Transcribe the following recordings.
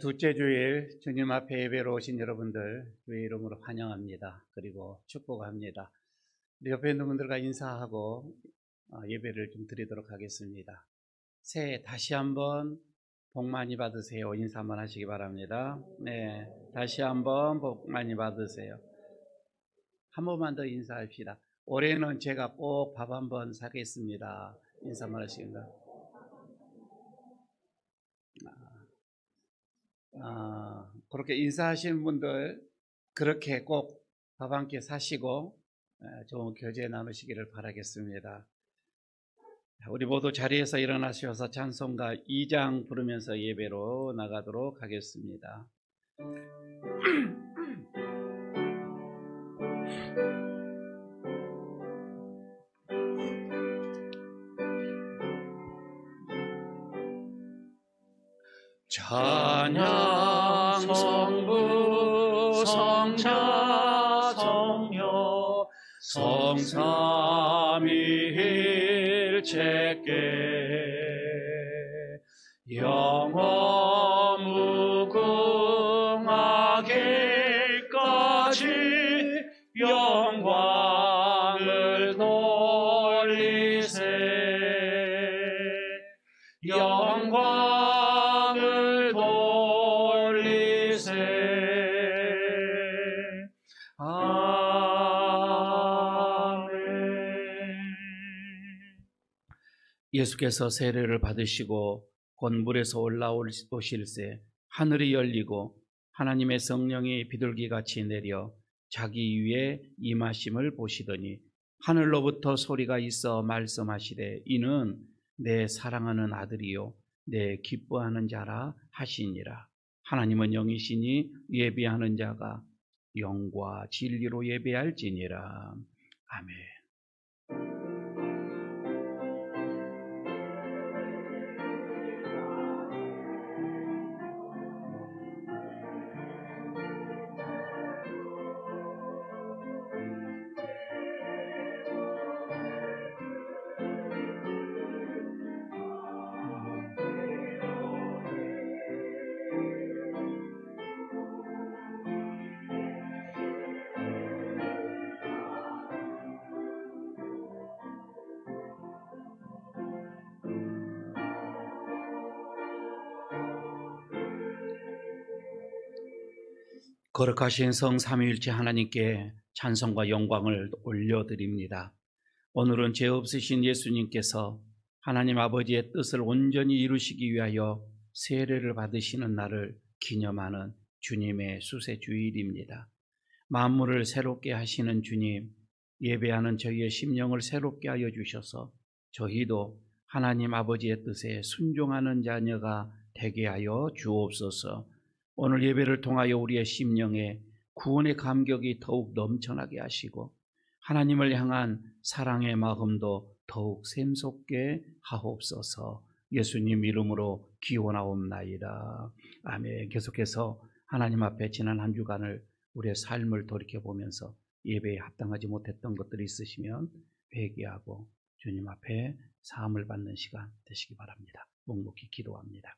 둘째 주일 주님 앞에 예배로 오신 여러분들 주의 이름으로 환영합니다. 그리고 축복합니다. 우리 옆에 있는 분들과 인사하고 예배를 좀 드리도록 하겠습니다. 새해 다시 한번 복 많이 받으세요. 인사 한번 하시기 바랍니다. 네, 다시 한번 복 많이 받으세요. 한 번만 더 인사합시다. 올해는 제가 꼭 밥 한번 사겠습니다. 인사 한번 하시겠습니다. 그렇게 인사하시는 분들 그렇게 꼭 밥 한 끼 사시고 좋은 교제 나누시기를 바라겠습니다. 우리 모두 자리에서 일어나셔서 찬송가 2장 부르면서 예배로 나가도록 하겠습니다. 찬양 성부 성자 성녀 성삼위일체께 영원 무궁하게까지 영광을 돌리세 영광을 돌리세. 아멘. 예수께서 세례를 받으시고 곧 물에서 올라오실새 하늘이 열리고 하나님의 성령이 비둘기같이 내려 자기 위에 임하심을 보시더니 하늘로부터 소리가 있어 말씀하시되 이는 내 사랑하는 아들이요 내 기뻐하는 자라 하시니라. 하나님은 영이시니 예배하는 자가 영과 진리로 예배할지니라. 아멘. 거룩하신 성삼위일체 하나님께 찬송과 영광을 올려드립니다. 오늘은 죄 없으신 예수님께서 하나님 아버지의 뜻을 온전히 이루시기 위하여 세례를 받으시는 날을 기념하는 주님의 수세주일입니다. 만물을 새롭게 하시는 주님, 예배하는 저희의 심령을 새롭게 하여 주셔서 저희도 하나님 아버지의 뜻에 순종하는 자녀가 되게 하여 주옵소서. 오늘 예배를 통하여 우리의 심령에 구원의 감격이 더욱 넘쳐나게 하시고 하나님을 향한 사랑의 마음도 더욱 샘솟게 하옵소서. 예수님 이름으로 기원하옵나이다. 아멘. 계속해서 하나님 앞에 지난 한 주간을 우리의 삶을 돌이켜보면서 예배에 합당하지 못했던 것들이 있으시면 회개하고 주님 앞에 사함을 받는 시간 되시기 바랍니다. 묵묵히 기도합니다.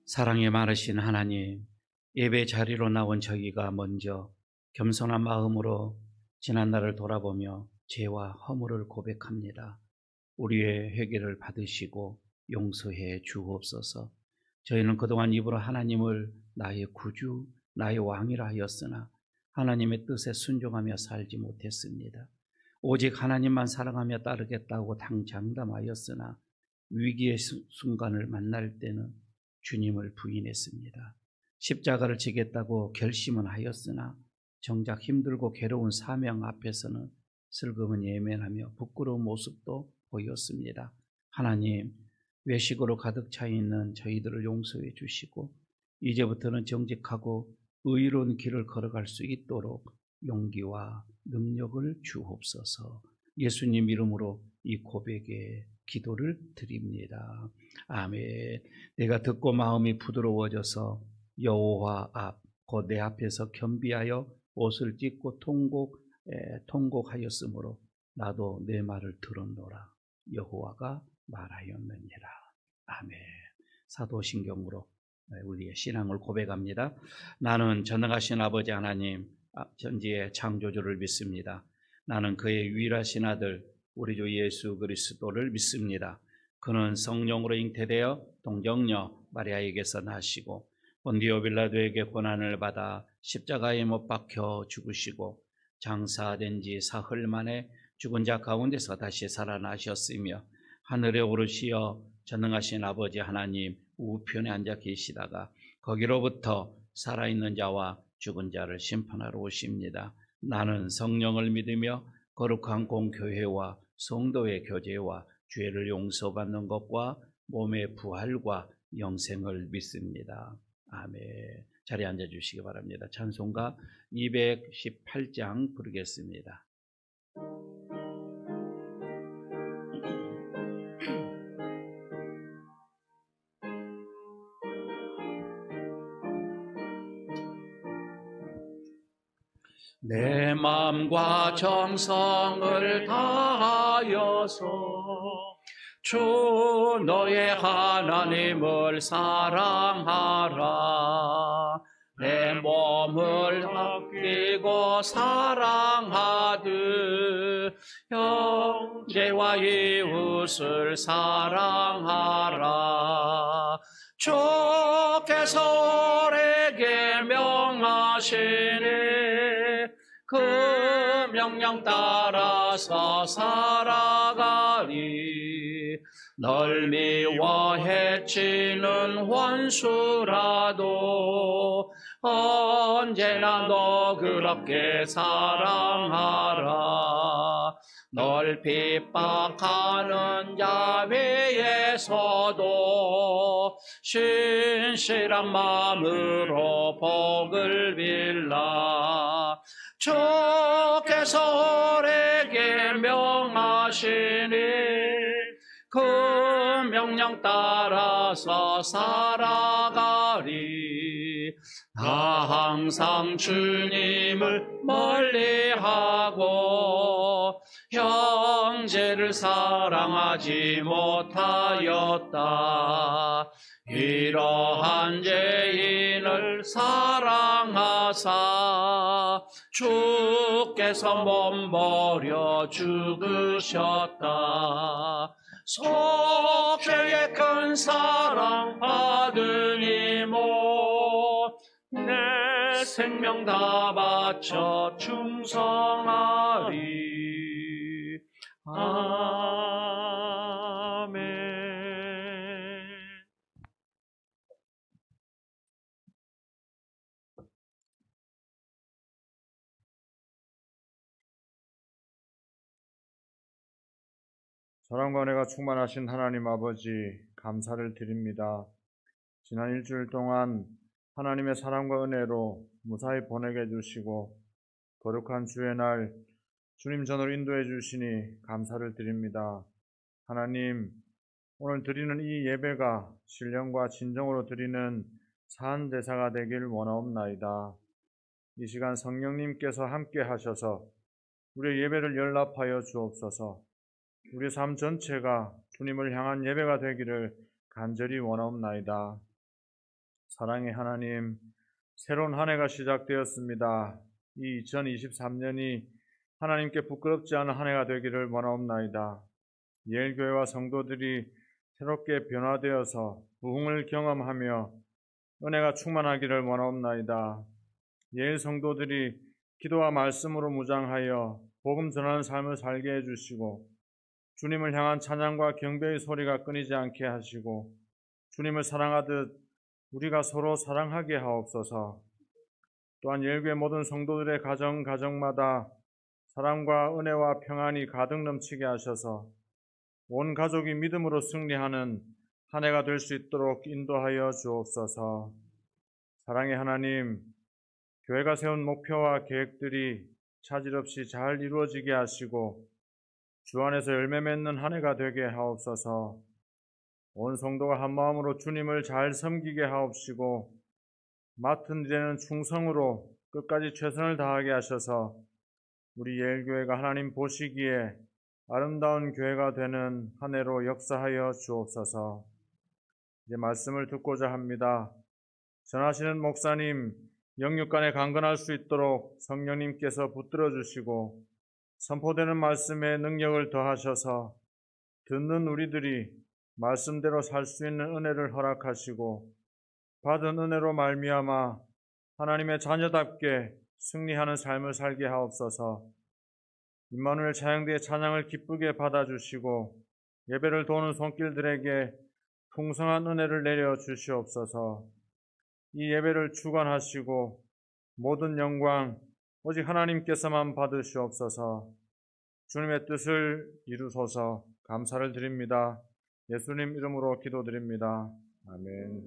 사랑이 많으신 하나님, 예배 자리로 나온 저희가 먼저 겸손한 마음으로 지난날을 돌아보며 죄와 허물을 고백합니다. 우리의 회개를 받으시고 용서해 주옵소서. 저희는 그동안 입으로 하나님을 나의 구주, 나의 왕이라 하였으나 하나님의 뜻에 순종하며 살지 못했습니다. 오직 하나님만 사랑하며 따르겠다고 당장담하였으나 위기의 순간을 만날 때는 주님을 부인했습니다. 십자가를 지겠다고 결심은 하였으나 정작 힘들고 괴로운 사명 앞에서는 슬금은 예면하며 부끄러운 모습도 보였습니다. 하나님, 외식으로 가득 차 있는 저희들을 용서해 주시고 이제부터는 정직하고 의로운 길을 걸어갈 수 있도록 용기와 능력을 주옵소서. 예수님 이름으로 이 고백에 기도를 드립니다. 아멘. 내가 듣고 마음이 부드러워져서 여호와 앞 곧 내 앞에서 겸비하여 옷을 찢고 통곡하였으므로 나도 내 말을 들었노라. 여호와가 말하였느니라. 아멘. 사도신경으로 우리의 신앙을 고백합니다. 나는 전능하신 아버지 하나님 전지의 창조주를 믿습니다. 나는 그의 유일하신 아들 우리 주 예수 그리스도를 믿습니다. 그는 성령으로 잉태되어 동정녀 마리아에게서 나시고 본디오 빌라도에게 고난을 받아 십자가에 못 박혀 죽으시고 장사된 지 사흘 만에 죽은 자 가운데서 다시 살아나셨으며 하늘에 오르시어 전능하신 아버지 하나님 우편에 앉아 계시다가 거기로부터 살아있는 자와 죽은 자를 심판하러 오십니다. 나는 성령을 믿으며 거룩한 공교회와 성도의 교제와 죄를 용서받는 것과 몸의 부활과 영생을 믿습니다. 아멘. 자리에 앉아주시기 바랍니다. 찬송가 218장 부르겠습니다. 내 마음과 정성을 다하여서 주 너의 하나님을 사랑하라. 내 몸을 아끼고 사랑하듯 형제와 이웃을 사랑하라. 주께서 우리에게 명하시니 그 명령 따라서 살아가리. 널 미워해치는 원수라도 언제나 너 그렇게 사랑하라. 널 핍박하는 자위에서도 신실한 마음으로 복을 빌라. 주께서 우리에게 명하시니 그 명령 따라서 살아가리. 나 항상 주님을 멀리하고 형제를 사랑하지 못하였다. 이러한 죄인을 사랑하사 주께서 몸버려 죽으셨다. 속죄의 큰 사랑 받으니 내 생명 다 바쳐 충성하리. 아멘. 사랑과 은혜가 충만하신 하나님 아버지, 감사를 드립니다. 지난 일주일 동안 하나님의 사랑과 은혜로 무사히 보내게 해주시고 거룩한 주의 날 주님 전으로 인도해 주시니 감사를 드립니다. 하나님, 오늘 드리는 이 예배가 신령과 진정으로 드리는 산 제사가 되길 원하옵나이다. 이 시간 성령님께서 함께 하셔서 우리의 예배를 연락하여 주옵소서. 우리 삶 전체가 주님을 향한 예배가 되기를 간절히 원하옵나이다. 사랑의 하나님, 새로운 한 해가 시작되었습니다. 이 2023년이 하나님께 부끄럽지 않은 한 해가 되기를 원하옵나이다. 예일교회와 성도들이 새롭게 변화되어서 부흥을 경험하며 은혜가 충만하기를 원하옵나이다. 예일 성도들이 기도와 말씀으로 무장하여 복음 전하는 삶을 살게 해주시고 주님을 향한 찬양과 경배의 소리가 끊이지 않게 하시고 주님을 사랑하듯 우리가 서로 사랑하게 하옵소서. 또한 예일교회 모든 성도들의 가정마다 사랑과 은혜와 평안이 가득 넘치게 하셔서 온 가족이 믿음으로 승리하는 한 해가 될 수 있도록 인도하여 주옵소서. 사랑의 하나님, 교회가 세운 목표와 계획들이 차질 없이 잘 이루어지게 하시고 주 안에서 열매 맺는 한 해가 되게 하옵소서. 온 성도가 한 마음으로 주님을 잘 섬기게 하옵시고 맡은 일에는 충성으로 끝까지 최선을 다하게 하셔서 우리 예일교회가 하나님 보시기에 아름다운 교회가 되는 한 해로 역사하여 주옵소서. 이제 말씀을 듣고자 합니다. 전하시는 목사님 영육간에 강건할 수 있도록 성령님께서 붙들어 주시고 선포되는 말씀에 능력을 더하셔서 듣는 우리들이 말씀대로 살 수 있는 은혜를 허락하시고 받은 은혜로 말미암아 하나님의 자녀답게 승리하는 삶을 살게 하옵소서. 임마누엘 차영대의 찬양을 기쁘게 받아주시고 예배를 도우는 손길들에게 풍성한 은혜를 내려 주시옵소서. 이 예배를 주관하시고 모든 영광 오직 하나님께서만 받으시옵소서. 주님의 뜻을 이루소서. 감사를 드립니다. 예수님 이름으로 기도드립니다. 아멘.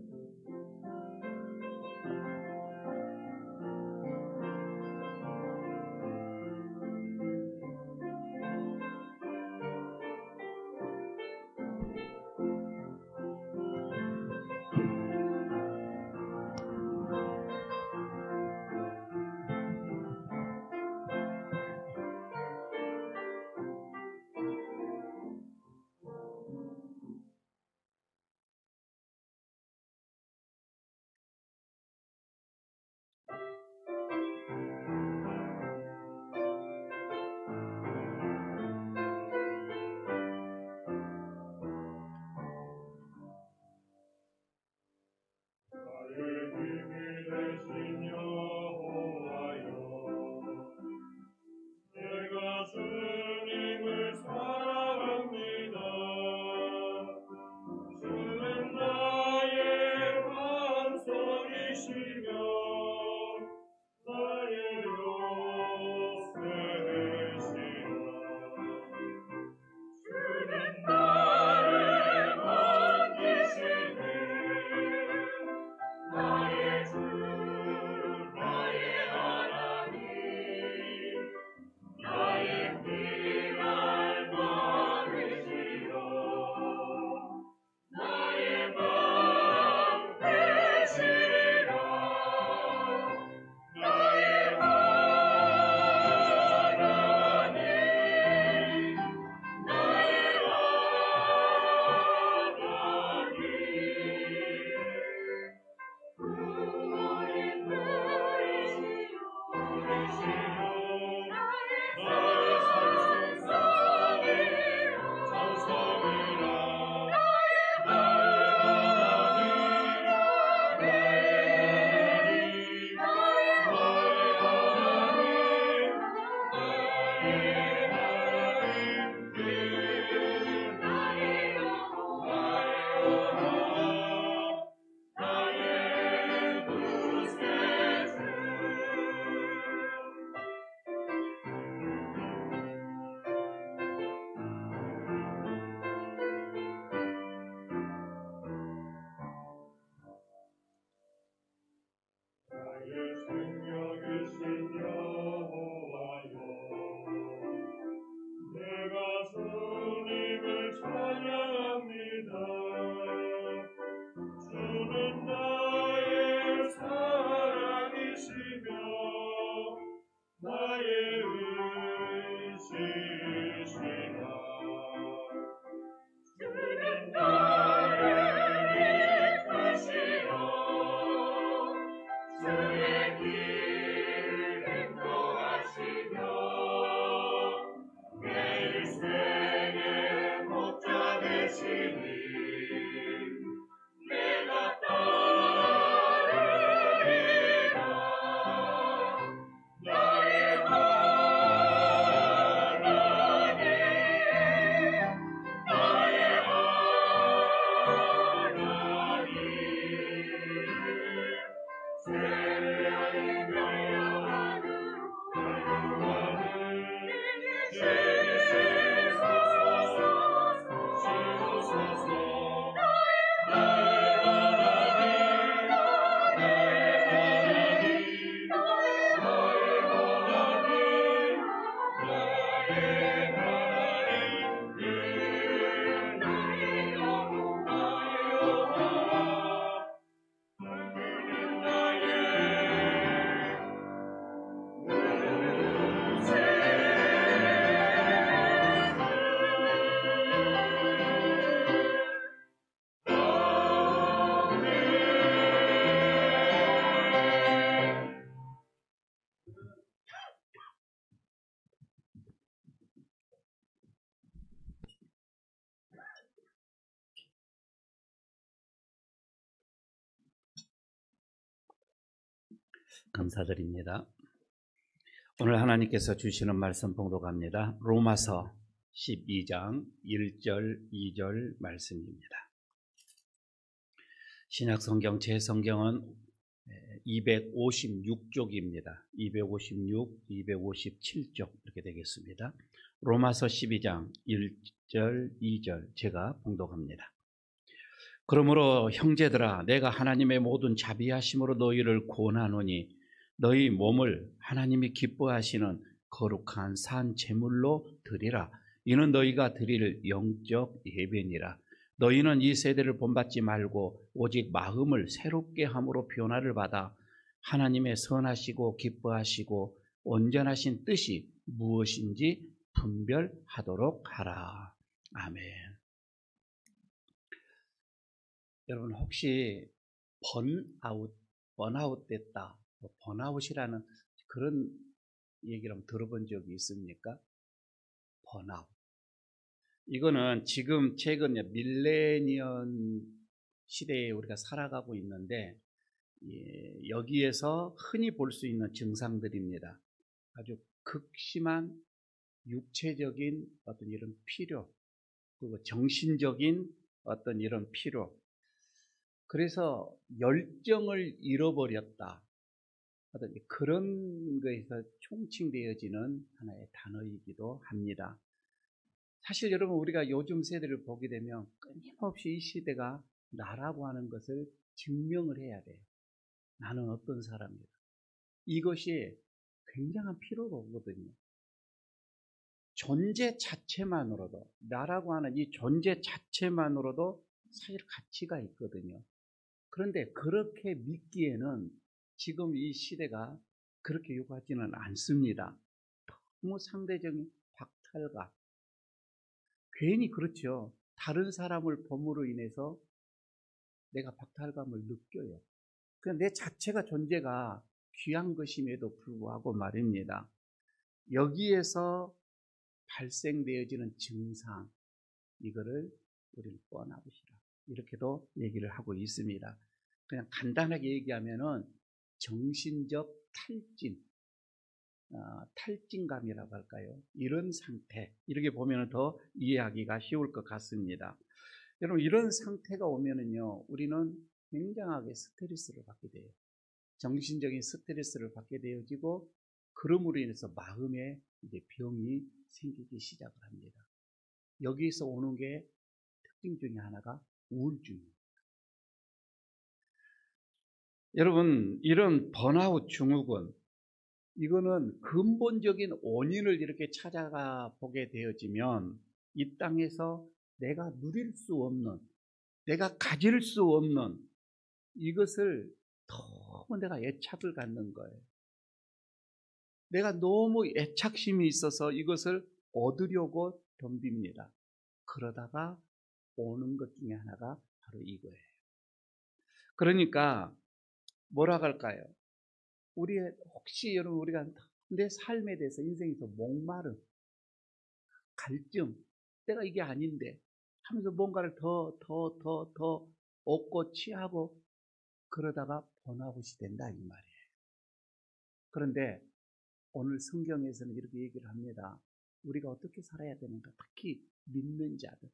나의 감사드립니다. 오늘 하나님께서 주시는 말씀 봉독합니다. 로마서 12장 1절 2절 말씀입니다. 신약성경 제 성경은 256쪽입니다. 256, 257쪽 이렇게 되겠습니다. 로마서 12장 1절 2절 제가 봉독합니다. 그러므로 형제들아 내가 하나님의 모든 자비하심으로 너희를 권하노니 너희 몸을 하나님이 기뻐하시는 거룩한 산 제물로 드리라. 이는 너희가 드릴 영적 예배니라. 너희는 이 세대를 본받지 말고 오직 마음을 새롭게 함으로 변화를 받아 하나님의 선하시고 기뻐하시고 온전하신 뜻이 무엇인지 분별하도록 하라. 아멘. 여러분 혹시 번아웃 됐다, 번아웃이라는 그런 얘기를 한번 들어본 적이 있습니까? 번아웃. 이거는 지금 최근 밀레니엄 시대에 우리가 살아가고 있는데 여기에서 흔히 볼 수 있는 증상들입니다. 아주 극심한 육체적인 어떤 이런 피로, 그리고 정신적인 어떤 이런 피로, 그래서 열정을 잃어버렸다, 어떤 그런 것에서 총칭되어지는 하나의 단어이기도 합니다. 사실 여러분 우리가 요즘 세대를 보게 되면 끊임없이 이 시대가 나라고 하는 것을 증명을 해야 돼요. 나는 어떤 사람이다. 이것이 굉장한 피로가 오거든요. 존재 자체만으로도, 나라고 하는 이 존재 자체만으로도 사실 가치가 있거든요. 그런데 그렇게 믿기에는 지금 이 시대가 그렇게 요구하지는 않습니다. 너무 상대적인 박탈감. 괜히 그렇죠. 다른 사람을 범으로 인해서 내가 박탈감을 느껴요. 그냥 내 자체가 존재가 귀한 것임에도 불구하고 말입니다. 여기에서 발생되어지는 증상, 이거를 우리는 번아웃이라 이렇게도 얘기를 하고 있습니다. 그냥 간단하게 얘기하면은 정신적 탈진감이라고 할까요? 이런 상태, 이렇게 보면 더 이해하기가 쉬울 것 같습니다. 여러분 이런 상태가 오면은요, 우리는 굉장하게 스트레스를 받게 돼요. 정신적인 스트레스를 받게 되어지고, 그럼으로 인해서 마음에 이제 병이 생기기 시작을 합니다. 여기서 오는 게 특징 중에 하나가 우울증입니다. 여러분 이런 번아웃 증후군, 이거는 근본적인 원인을 이렇게 찾아가 보게 되어지면 이 땅에서 내가 누릴 수 없는, 내가 가질 수 없는 이것을 너무 내가 애착을 갖는 거예요. 내가 너무 애착심이 있어서 이것을 얻으려고 덤빕니다. 그러다가 오는 것 중에 하나가 바로 이거예요. 그러니까 뭐라고 할까요? 혹시 여러분 우리가 내 삶에 대해서 인생에서 목마름, 갈증, 내가 이게 아닌데 하면서 뭔가를 더 얻고 취하고 그러다가 번아웃이 된다 이 말이에요. 그런데 오늘 성경에서는 이렇게 얘기를 합니다. 우리가 어떻게 살아야 되는가? 특히 믿는 자들,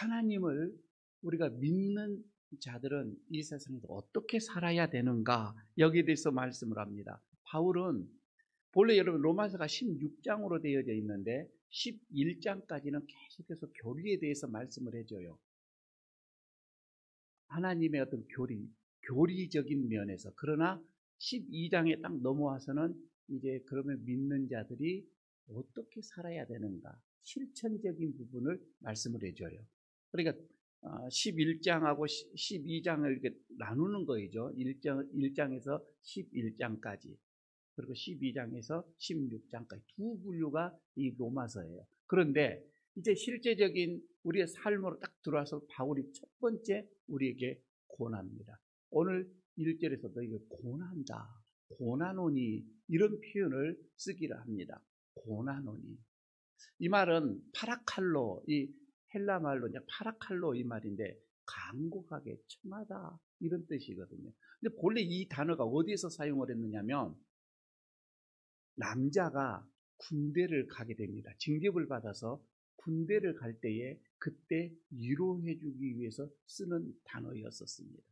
하나님을 우리가 믿는 자들은 이 세상에서 어떻게 살아야 되는가? 여기에 대해서 말씀을 합니다. 바울은 본래 여러분 로마서가 16장으로 되어져 있는데 11장까지는 계속해서 교리에 대해서 말씀을 해줘요. 하나님의 어떤 교리적인 면에서. 그러나 12장에 딱 넘어와서는 이제 그러면 믿는 자들이 어떻게 살아야 되는가, 실천적인 부분을 말씀을 해줘요. 그러니까 11장하고 12장을 이렇게 나누는 거죠. 1장에서 11장까지, 그리고 12장에서 16장까지 두 분류가 이 로마서예요. 그런데 이제 실제적인 우리의 삶으로 딱 들어와서 바울이 첫 번째 우리에게 권합니다. 오늘 1절에서 너희가 고난다, 고난오니, 이런 표현을 쓰기를 합니다. 고난오니. 이 말은 파라칼로, 이 헬라 말로 이제 파라칼로 이 말인데 간곡하게 청하다, 이런 뜻이거든요. 근데 본래 이 단어가 어디에서 사용을 했느냐면 남자가 군대를 가게 됩니다. 징집을 받아서 군대를 갈 때에 그때 위로해주기 위해서 쓰는 단어였었습니다.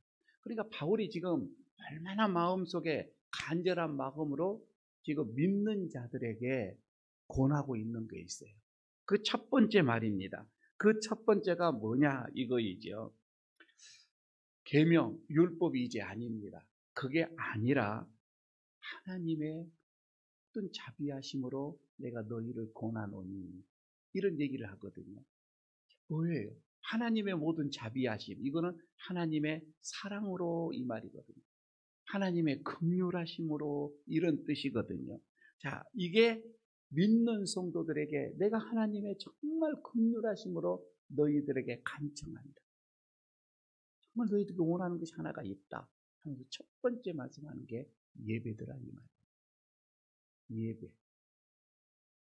그러니까 바울이 지금 얼마나 마음속에 간절한 마음으로 지금 믿는 자들에게 권하고 있는 게 있어요. 그 첫 번째 말입니다. 그 첫 번째가 뭐냐 이거이죠. 계명, 율법이 이제 아닙니다. 그게 아니라 하나님의 어떤 자비하심으로 내가 너희를 권하노니, 이런 얘기를 하거든요. 뭐예요? 하나님의 모든 자비하심, 이거는 하나님의 사랑으로 이 말이거든요. 하나님의 긍휼하심으로, 이런 뜻이거든요. 자, 이게 믿는 성도들에게 내가 하나님의 정말 긍휼하심으로 너희들에게 간청한다, 정말 너희들이 원하는 것이 하나가 있다 하면서 첫 번째 말씀하는 게 예배더라 이 말이에요. 예배.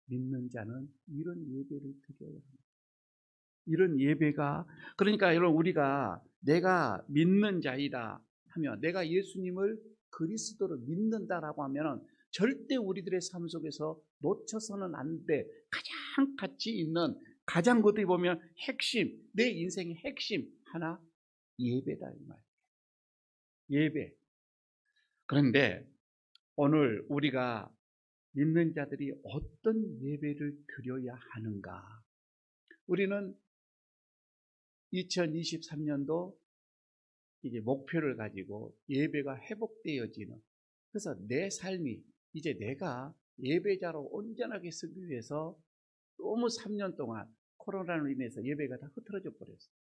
믿는 자는 이런 예배를 드려야 합니다. 이런 예배가, 그러니까 여러분, 우리가 내가 믿는 자이다 하면, 내가 예수님을 그리스도로 믿는다라고 하면 절대 우리들의 삶 속에서 놓쳐서는 안 돼. 가장 가치 있는, 가장 어떻게 보면 핵심, 내 인생의 핵심 하나, 예배다 이 말이에요. 예배. 그런데 오늘 우리가 믿는 자들이 어떤 예배를 드려야 하는가? 우리는 2023년도 이제 목표를 가지고 예배가 회복되어지는, 그래서 내 삶이 이제 내가 예배자로 온전하게 서기 위해서 너무 3년 동안 코로나로 인해서 예배가 다 흐트러져 버렸어요.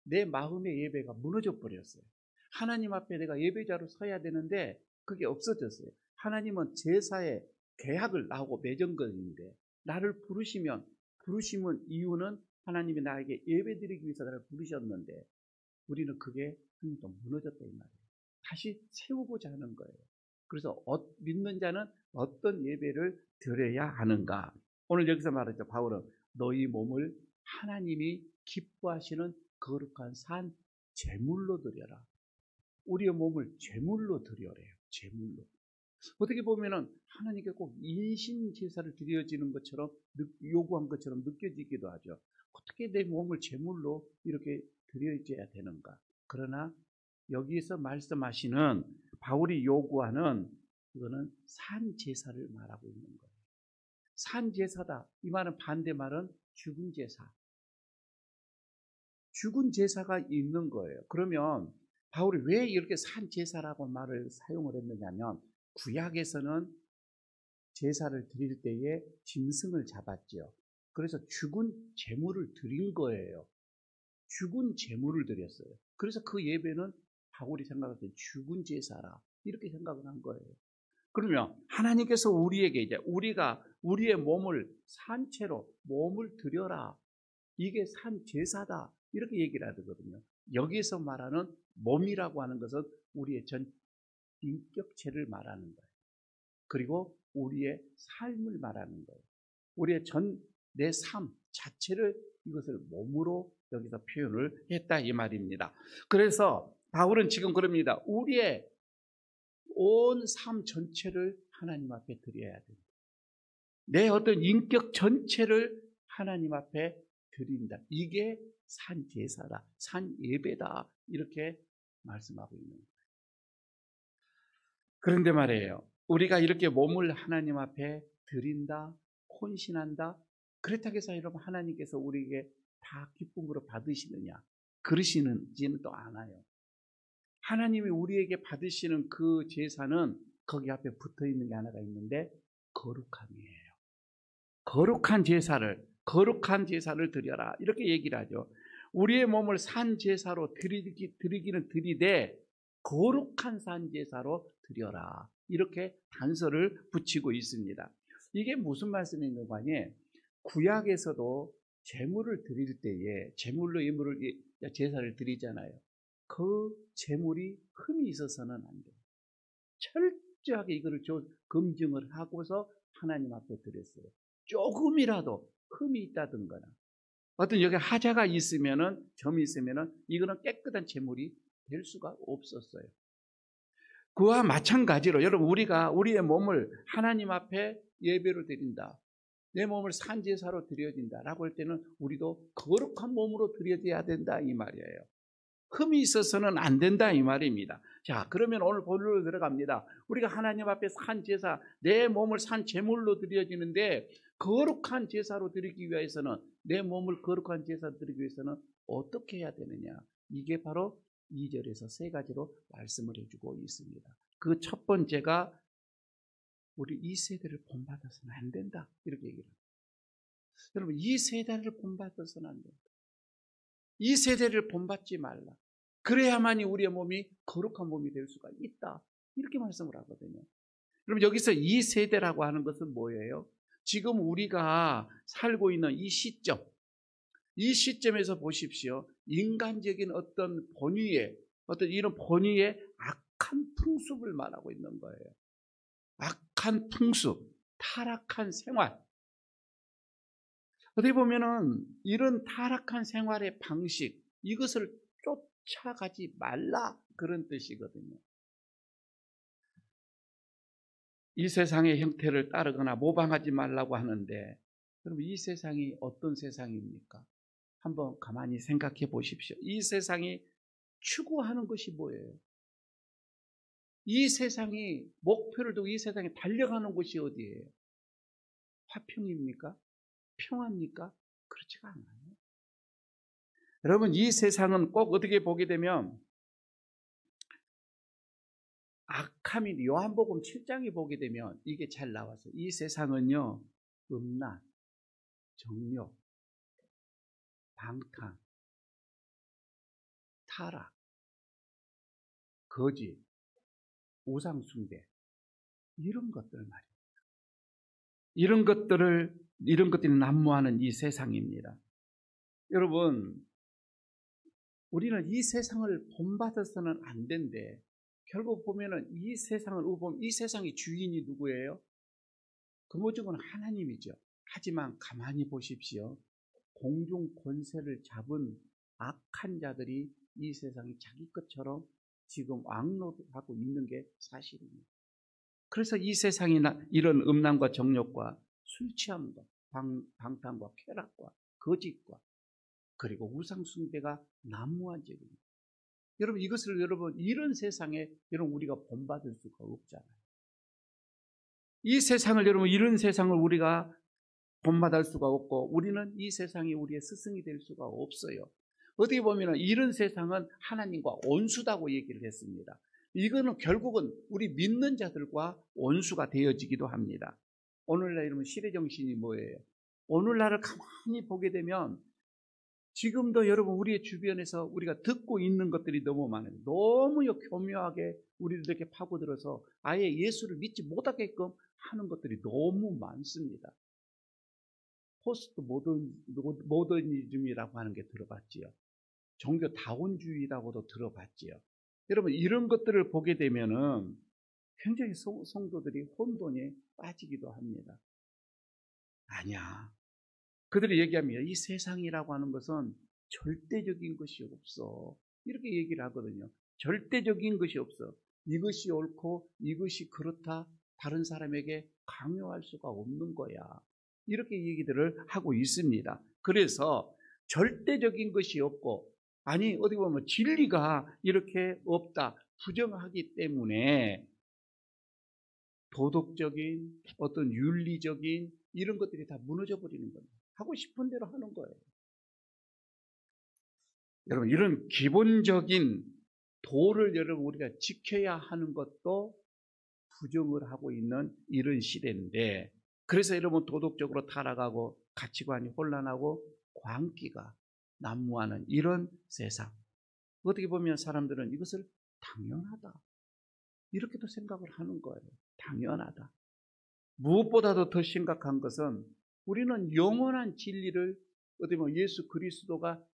내 마음의 예배가 무너져 버렸어요. 하나님 앞에 내가 예배자로 서야 되는데 그게 없어졌어요. 하나님은 제사의 계약을 나하고 맺은 것인데, 나를 부르시면 이유는 하나님이 나에게 예배드리기 위해서 나를 부르셨는데, 우리는 그게 또 무너졌다 이 말이에요. 다시 세우고자 하는 거예요. 그래서 믿는 자는 어떤 예배를 드려야 하는가? 오늘 여기서 말하죠. 바울은 너희 몸을 하나님이 기뻐하시는 거룩한 산 제물로 드려라. 우리의 몸을 제물로 드려래요. 제물로. 어떻게 보면은 하나님께 꼭 인신 제사를 드려지는 것처럼 요구한 것처럼 느껴지기도 하죠. 어떻게 내 몸을 제물로 이렇게 드려져야 되는가? 그러나 여기에서 말씀하시는 바울이 요구하는 이거는 산 제사를 말하고 있는 거예요. 산 제사다. 이 말은 반대 말은 죽은 제사. 죽은 제사가 있는 거예요. 그러면 바울이 왜 이렇게 산 제사라고 말을 사용을 했느냐면, 구약에서는 제사를 드릴 때에 짐승을 잡았죠. 그래서 죽은 제물을 드린 거예요. 죽은 제물을 드렸어요. 그래서 그 예배는 바울이 생각할 때 죽은 제사라, 이렇게 생각을 한 거예요. 그러면 하나님께서 우리에게 이제 우리가 우리의 몸을 산채로 몸을 드려라, 이게 산 제사다, 이렇게 얘기를 하거든요. 여기서 말하는 몸이라고 하는 것은 우리의 전 인격체를 말하는 거예요. 그리고 우리의 삶을 말하는 거예요. 우리의 내 삶 자체를 이것을 몸으로 여기서 표현을 했다 이 말입니다. 그래서 바울은 지금 그럽니다. 우리의 온 삶 전체를 하나님 앞에 드려야 됩니다. 내 어떤 인격 전체를 하나님 앞에 드린다. 이게 산 제사다, 산 예배다, 이렇게 말씀하고 있는 거예요. 그런데 말이에요, 우리가 이렇게 몸을 하나님 앞에 드린다, 헌신한다. 그렇다고 해서 여러분 하나님께서 우리에게 다 기쁨으로 받으시느냐? 그러시는지는 또 않아요. 하나님이 우리에게 받으시는 그 제사는 거기 앞에 붙어 있는 게 하나가 있는데 거룩함이에요. 거룩한 제사를 드려라. 이렇게 얘기를 하죠. 우리의 몸을 산 제사로 드리기는 드리되 거룩한 산 제사로 드려라. 이렇게 단서를 붙이고 있습니다. 이게 무슨 말씀인가 하니 구약에서도 제물을 드릴 때에 제물로 제사를 드리잖아요. 그 제물이 흠이 있어서는 안 돼요. 철저하게 이거를 검증을 하고서 하나님 앞에 드렸어요. 조금이라도 흠이 있다든거나 어떤 여기 하자가 있으면은 점이 있으면은 이거는 깨끗한 제물이 될 수가 없었어요. 그와 마찬가지로 여러분 우리가 우리의 몸을 하나님 앞에 예배로 드린다. 내 몸을 산제사로 드려진다라고 할 때는 우리도 거룩한 몸으로 드려야 된다 이 말이에요. 흠이 있어서는 안 된다 이 말입니다. 자, 그러면 오늘 본론으로 들어갑니다. 우리가 하나님 앞에 산 제사, 내 몸을 산 제물로 드려지는데 거룩한 제사로 드리기 위해서는 내 몸을 거룩한 제사로 드리기 위해서는 어떻게 해야 되느냐? 이게 바로 2절에서 세 가지로 말씀을 해주고 있습니다. 그 첫 번째가 우리 이 세대를 본받아서는 안 된다 이렇게 얘기를 합니다. 여러분 이 세대를 본받아서는 안 된다. 이 세대를 본받지 말라. 그래야만이 우리의 몸이 거룩한 몸이 될 수가 있다. 이렇게 말씀을 하거든요. 그럼 여기서 이 세대라고 하는 것은 뭐예요? 지금 우리가 살고 있는 이 시점에서 보십시오. 인간적인 어떤 이런 본위의 악한 풍습을 말하고 있는 거예요. 악한 풍습, 타락한 생활. 어떻게 보면은 이런 타락한 생활의 방식, 이것을 쫓아가지 말라 그런 뜻이거든요. 이 세상의 형태를 따르거나 모방하지 말라고 하는데 여러분 이 세상이 어떤 세상입니까? 한번 가만히 생각해 보십시오. 이 세상이 추구하는 것이 뭐예요? 이 세상이 목표를 두고 이 세상에 달려가는 곳이 어디예요? 화평입니까? 평화입니까? 그렇지가 않아요. 여러분 이 세상은 꼭 어떻게 보게 되면 악함이 요한복음 7장에 보게 되면 이게 잘 나왔어요. 이 세상은요 음란, 정욕, 방탕, 타락, 거짓, 우상숭배 이런 것들 말입니다. 이런 것들이 난무하는 이 세상입니다. 여러분 우리는 이 세상을 본받아서는 안 된대. 결국 보면은 이 세상을 보면 이 세상의 주인이 누구예요? 근본적으로는 하나님이죠. 하지만 가만히 보십시오. 공중 권세를 잡은 악한 자들이 이 세상이 자기 것처럼 지금 왕노하고 있는 게 사실입니다. 그래서 이 세상이 이런 음란과 정욕과 술 취함과 방탕과 쾌락과 거짓과 그리고 우상숭배가 난무한 적입니다. 여러분 이것을 이런 세상에 우리가 본받을 수가 없잖아요. 이 세상을 이런 세상을 우리가 본받을 수가 없고 우리는 이 세상이 우리의 스승이 될 수가 없어요. 어떻게 보면 이런 세상은 하나님과 원수다고 얘기를 했습니다. 이거는 결국은 우리 믿는 자들과 원수가 되어지기도 합니다. 오늘날 여러분 시대정신이 뭐예요? 오늘날을 가만히 보게 되면 지금도 여러분 우리의 주변에서 우리가 듣고 있는 것들이 너무 많아요. 너무 교묘하게 우리들에게 파고들어서 아예 예수를 믿지 못하게끔 하는 것들이 너무 많습니다. 포스트 모더니즘이라고 하는 게 들어봤지요. 종교 다원주의라고도 들어봤지요. 여러분 이런 것들을 보게 되면은 굉장히 성도들이 혼돈에 빠지기도 합니다. 아니야. 그들이 얘기합니다. 이 세상이라고 하는 것은 절대적인 것이 없어. 이렇게 얘기를 하거든요. 절대적인 것이 없어. 이것이 옳고 이것이 그렇다. 다른 사람에게 강요할 수가 없는 거야. 이렇게 얘기들을 하고 있습니다. 그래서 절대적인 것이 없고 어디 보면 진리가 이렇게 없다. 부정하기 때문에 도덕적인 어떤 윤리적인 이런 것들이 다 무너져 버리는 겁니다. 하고 싶은 대로 하는 거예요. 여러분, 이런 기본적인 도를 여러분 우리가 지켜야 하는 것도 부정을 하고 있는 이런 시대인데, 그래서 여러분 도덕적으로 타락하고 가치관이 혼란하고 광기가 난무하는 이런 세상. 어떻게 보면 사람들은 이것을 당연하다 이렇게도 생각을 하는 거예요. 당연하다. 무엇보다도 더 심각한 것은 우리는 영원한 진리를, 어떻게 보면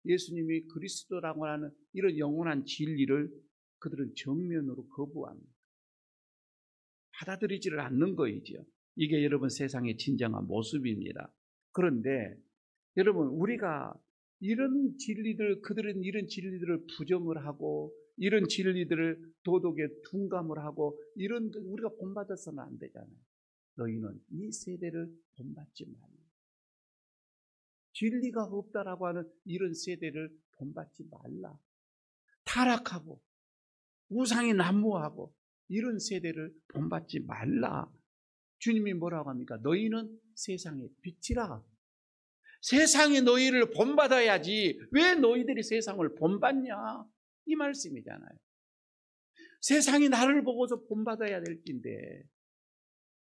예수님이 그리스도라고 하는 이런 영원한 진리를 그들은 정면으로 거부합니다. 받아들이지를 않는 거이죠. 이게 여러분 세상의 진정한 모습입니다. 그런데 여러분, 우리가 이런 진리들, 그들은 이런 진리들을 부정을 하고 이런 진리들을 도덕에 둔감을 하고 이런 우리가 본받아서는 안 되잖아요. 너희는 이 세대를 본받지 말라. 진리가 없다라고 하는 이런 세대를 본받지 말라. 타락하고 우상이 난무하고 이런 세대를 본받지 말라. 주님이 뭐라고 합니까? 너희는 세상의 빛이라. 세상이 너희를 본받아야지 왜 너희들이 세상을 본받냐? 이 말씀이잖아요. 세상이 나를 보고서 본받아야 될 텐데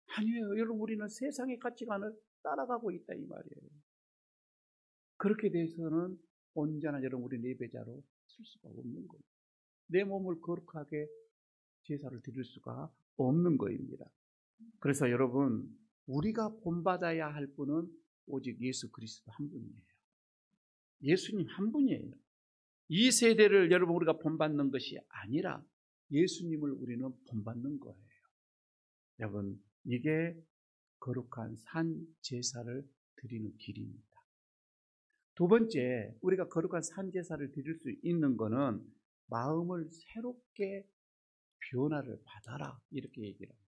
아니에요. 여러분, 우리는 세상의 가치관을 따라가고 있다 이 말이에요. 그렇게 돼서는 언제나 여러분 우리 예배자로 쓸 수가 없는 거예요. 내 몸을 거룩하게 제사를 드릴 수가 없는 거입니다. 그래서 여러분, 우리가 본받아야 할 분은 오직 예수 그리스도 한 분이에요. 예수님 한 분이에요. 이 세대를 여러분 우리가 본받는 것이 아니라 예수님을 우리는 본받는 거예요. 여러분, 이게 거룩한 산 제사를 드리는 길입니다. 두 번째, 우리가 거룩한 산 제사를 드릴 수 있는 것은 마음을 새롭게 변화를 받아라 이렇게 얘기를 합니다.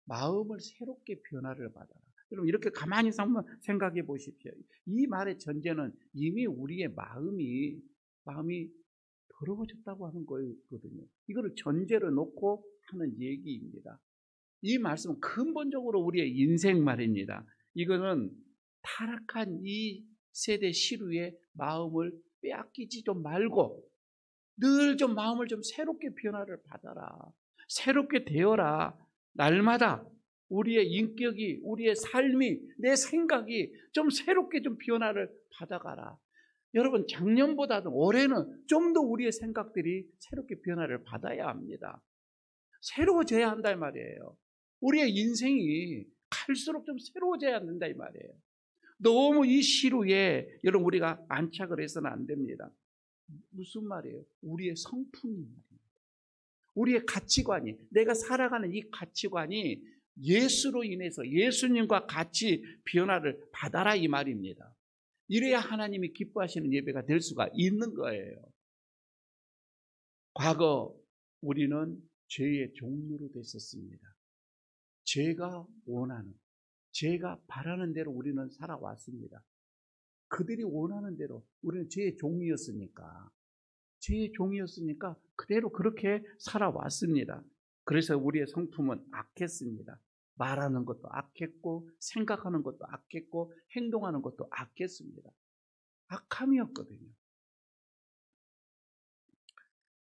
마음을 새롭게 변화를 받아라. 여러분, 이렇게 가만히 한번 생각해 보십시오. 이 말의 전제는 이미 우리의 마음이 더러워졌다고 하는 거거든요. 이거를 전제로 놓고 하는 얘기입니다. 이 말씀은 근본적으로 우리의 인생 말입니다. 이거는 타락한 이 세대 시루의 마음을 빼앗기지 좀 말고 늘 좀 마음을 좀 새롭게 변화를 받아라. 새롭게 되어라. 날마다 우리의 인격이, 우리의 삶이, 내 생각이 좀 새롭게 좀 변화를 받아가라. 여러분, 작년보다도 올해는 좀 더 우리의 생각들이 새롭게 변화를 받아야 합니다. 새로워져야 한다 이 말이에요. 우리의 인생이 갈수록 좀 새로워져야 된다 이 말이에요. 너무 이 시루에 여러분 우리가 안착을 해서는 안 됩니다. 무슨 말이에요? 우리의 성품이 말입니다. 우리의 가치관이, 내가 살아가는 이 가치관이 예수로 인해서 예수님과 같이 변화를 받아라 이 말입니다. 이래야 하나님이 기뻐하시는 예배가 될 수가 있는 거예요. 과거 우리는 죄의 종류로 됐었습니다. 죄가 원하는, 죄가 바라는 대로 우리는 살아왔습니다. 그들이 원하는 대로 우리는 죄의 종이었으니까 그대로 그렇게 살아왔습니다. 그래서 우리의 성품은 악했습니다. 말하는 것도 악했고 생각하는 것도 악했고 행동하는 것도 악했습니다. 악함이었거든요.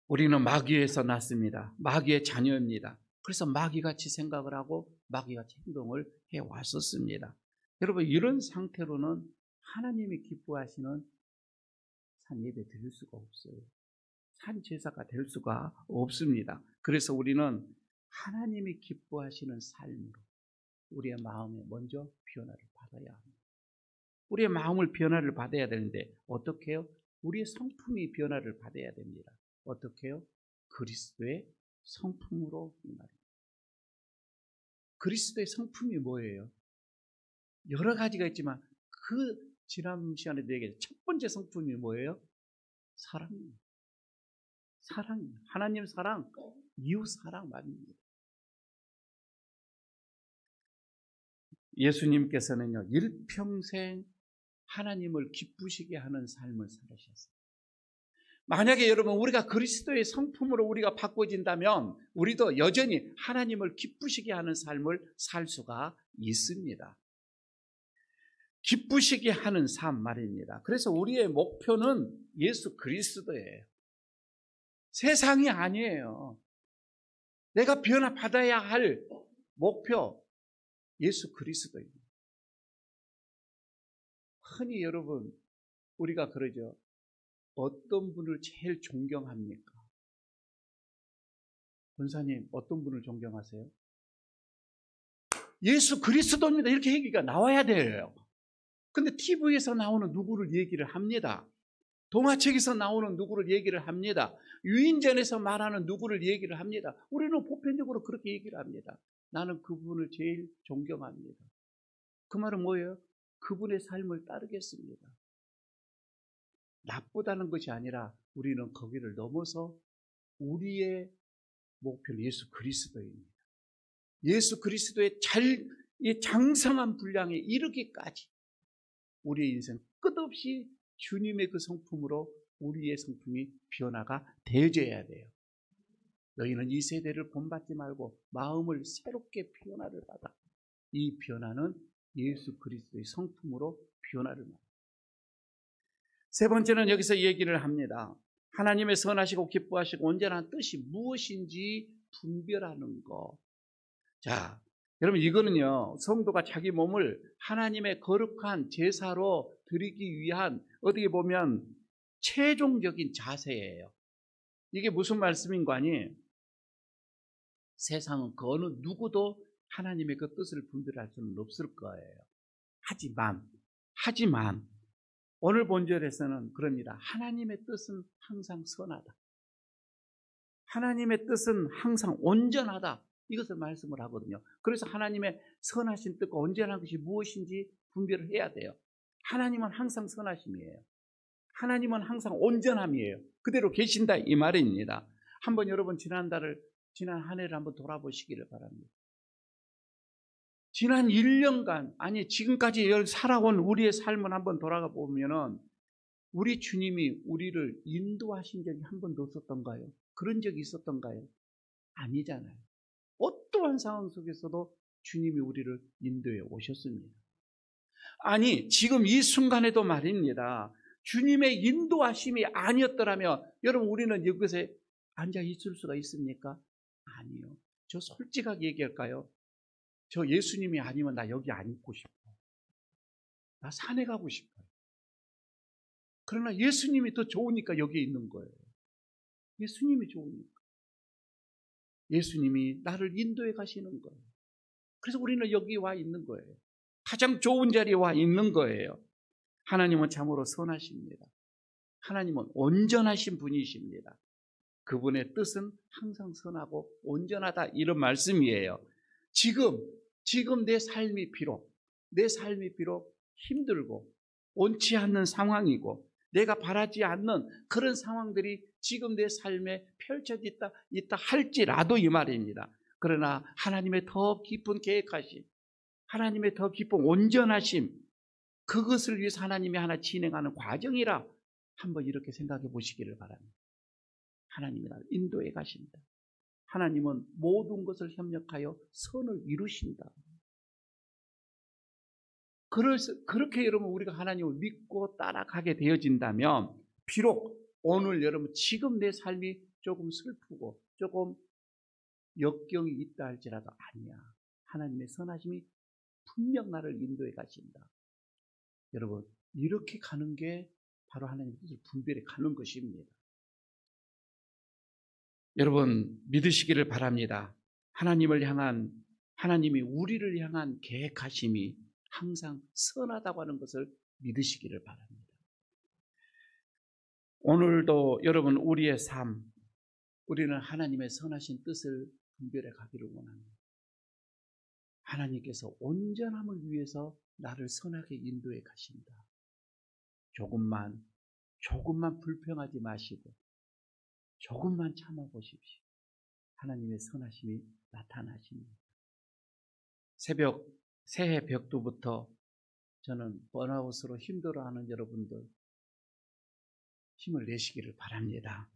우리는 마귀에서 났습니다. 마귀의 자녀입니다. 그래서 마귀같이 생각을 하고 마귀같이 행동을 해왔었습니다. 여러분, 이런 상태로는 하나님이 기뻐하시는 산 예배 드릴 수가 없어요. 산 제사가 될 수가 없습니다. 그래서 우리는 하나님이 기뻐하시는 삶으로 우리의 마음에 먼저 변화를 받아야 합니다. 우리의 마음을 변화를 받아야 되는데 어떻게 해요? 우리의 성품이 변화를 받아야 됩니다. 어떻게 해요? 그리스도의 성품으로 이 말입니다. 그리스도의 성품이 뭐예요? 여러 가지가 있지만 그 지난 시간에 얘기했죠. 첫 번째 성품이 뭐예요? 사랑입니다. 사랑입니다. 하나님 사랑, 이웃 사랑 말입니다. 예수님께서는요, 일평생 하나님을 기쁘시게 하는 삶을 살으셨어요. 만약에 여러분 우리가 그리스도의 성품으로 우리가 바꿔진다면 우리도 여전히 하나님을 기쁘시게 하는 삶을 살 수가 있습니다. 기쁘시게 하는 삶 말입니다. 그래서 우리의 목표는 예수 그리스도예요. 세상이 아니에요. 내가 변화받아야 할 목표 예수 그리스도입니다. 흔히 여러분 우리가 그러죠. 어떤 분을 제일 존경합니까? 권사님 어떤 분을 존경하세요? 예수 그리스도입니다. 이렇게 얘기가 나와야 돼요. 근데 TV에서 나오는 누구를 얘기를 합니다. 동화책에서 나오는 누구를 얘기를 합니다. 유인전에서 말하는 누구를 얘기를 합니다. 우리는 보편적으로 그렇게 얘기를 합니다. 나는 그분을 제일 존경합니다. 그 말은 뭐예요? 그분의 삶을 따르겠습니다. 나쁘다는 것이 아니라 우리는 거기를 넘어서 우리의 목표는 예수 그리스도입니다. 예수 그리스도의 장성한 분량에 이르기까지 우리의 인생 끝없이 주님의 그 성품으로 우리의 성품이 변화가 되어져야 돼요. 너희는 이 세대를 본받지 말고 마음을 새롭게 변화를 받아. 이 변화는 예수 그리스도의 성품으로 변화를 받아. 세 번째는 여기서 얘기를 합니다. 하나님의 선하시고 기뻐하시고 온전한 뜻이 무엇인지 분별하는 것. 자, 여러분 이거는요. 성도가 자기 몸을 하나님의 거룩한 제사로 드리기 위한 어떻게 보면 최종적인 자세예요. 이게 무슨 말씀인가 하니 세상은 그 어느 누구도 하나님의 그 뜻을 분별할 수는 없을 거예요. 하지만 오늘 본절에서는 그럽니다. 하나님의 뜻은 항상 선하다. 하나님의 뜻은 항상 온전하다. 이것을 말씀을 하거든요. 그래서 하나님의 선하신 뜻과 온전한 것이 무엇인지 분별을 해야 돼요. 하나님은 항상 선하심이에요. 하나님은 항상 온전함이에요. 그대로 계신다 이 말입니다. 한번 여러분 지난 한 해를 한번 돌아보시기를 바랍니다. 지난 1년간 아니 지금까지 살아온 우리의 삶을 한번 돌아가 보면은 우리 주님이 우리를 인도하신 적이 한 번도 없었던가요? 그런 적이 있었던가요? 아니잖아요. 어떠한 상황 속에서도 주님이 우리를 인도해 오셨습니다. 아니 지금 이 순간에도 말입니다. 주님의 인도하심이 아니었더라면 여러분 우리는 여기서 앉아 있을 수가 있습니까? 아니요. 저 솔직하게 얘기할까요? 저 예수님이 아니면 나 여기 안 있고 싶어. 나 산에 가고 싶어요. 그러나 예수님이 더 좋으니까 여기에 있는 거예요. 예수님이 좋으니까. 예수님이 나를 인도해 가시는 거예요. 그래서 우리는 여기 와 있는 거예요. 가장 좋은 자리에 와 있는 거예요. 하나님은 참으로 선하십니다. 하나님은 온전하신 분이십니다. 그분의 뜻은 항상 선하고 온전하다 이런 말씀이에요. 지금 내 삶이 비록 힘들고 옳지 않는 상황이고 내가 바라지 않는 그런 상황들이 지금 내 삶에 펼쳐져 있다 할지라도 이 말입니다. 그러나 하나님의 더 깊은 계획하심, 하나님의 더 깊은 온전하심, 그것을 위해서 하나님이 하나 진행하는 과정이라 한번 이렇게 생각해 보시기를 바랍니다. 하나님이 나를 인도해 가신다. 하나님은 모든 것을 협력하여 선을 이루신다. 그렇게 여러분 우리가 하나님을 믿고 따라가게 되어진다면 비록 오늘 여러분 지금 내 삶이 조금 슬프고 조금 역경이 있다 할지라도 아니야. 하나님의 선하심이 분명 나를 인도해 가신다. 여러분 이렇게 가는 게 바로 하나님의 뜻을 분별해 가는 것입니다. 여러분 믿으시기를 바랍니다. 하나님이 우리를 향한 계획하심이 항상 선하다고 하는 것을 믿으시기를 바랍니다. 오늘도 여러분 우리의 삶, 우리는 하나님의 선하신 뜻을 분별해 가기를 원합니다. 하나님께서 온전함을 위해서 나를 선하게 인도해 가신다. 조금만 불평하지 마시고 조금만 참아보십시오. 하나님의 선하심이 나타나십니다. 새해 벽두부터 저는 번아웃으로 힘들어하는 여러분들 힘을 내시기를 바랍니다.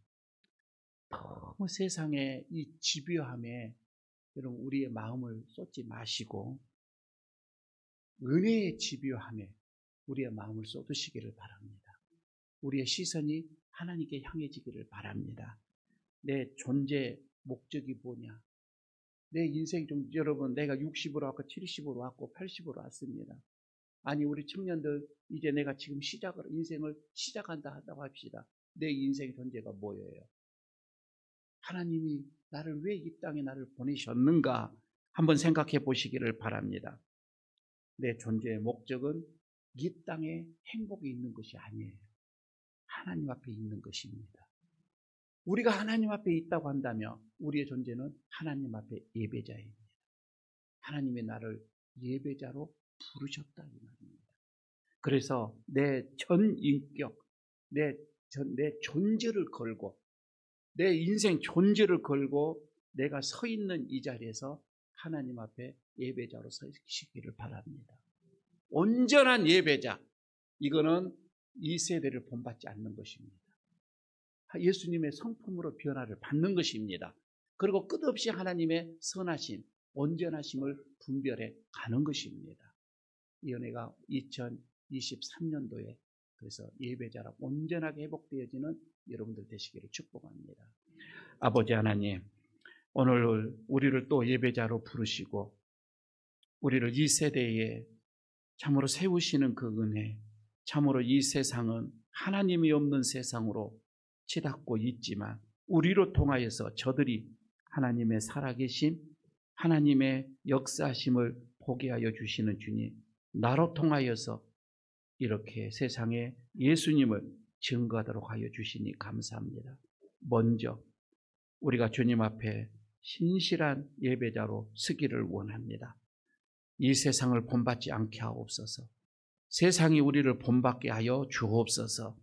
너무 세상의 이 집요함에 여러분 우리의 마음을 쏟지 마시고 은혜의 집요함에 우리의 마음을 쏟으시기를 바랍니다. 우리의 시선이 하나님께 향해지기를 바랍니다. 내 존재 목적이 뭐냐? 내 인생 좀 여러분 내가 60으로 왔고 70으로 왔고 80으로 왔습니다. 아니 우리 청년들 이제 내가 지금 인생을 시작한다 하다고 합시다. 내 인생 존재가 뭐예요? 하나님이 나를 왜 이 땅에 나를 보내셨는가 한번 생각해 보시기를 바랍니다. 내 존재의 목적은 이 땅에 행복이 있는 것이 아니에요. 하나님 앞에 있는 것입니다. 우리가 하나님 앞에 있다고 한다면 우리의 존재는 하나님 앞에 예배자입니다. 하나님이 나를 예배자로 부르셨다 이 말입니다. 그래서 내 전 인격, 내 존재를 걸고 내 인생 존재를 걸고 내가 서 있는 이 자리에서 하나님 앞에 예배자로 서시기를 바랍니다. 온전한 예배자, 이거는 이 세대를 본받지 않는 것입니다. 예수님의 성품으로 변화를 받는 것입니다. 그리고 끝없이 하나님의 선하심, 온전하심을 분별해 가는 것입니다. 이 은혜가 2023년도에 그래서 예배자라 온전하게 회복되어지는 여러분들 되시기를 축복합니다. 아버지 하나님, 오늘 우리를 또 예배자로 부르시고 우리를 이 세대에 참으로 세우시는 그 은혜, 참으로 이 세상은 하나님이 없는 세상으로 치닫고 있지만 우리로 통하여서 저들이 하나님의 살아계심, 하나님의 역사하심을 보게 하여 주시는 주님, 나로 통하여서 이렇게 세상에 예수님을 증거하도록 하여 주시니 감사합니다. 먼저 우리가 주님 앞에 신실한 예배자로 서기를 원합니다. 이 세상을 본받지 않게 하옵소서. 세상이 우리를 본받게 하여 주옵소서.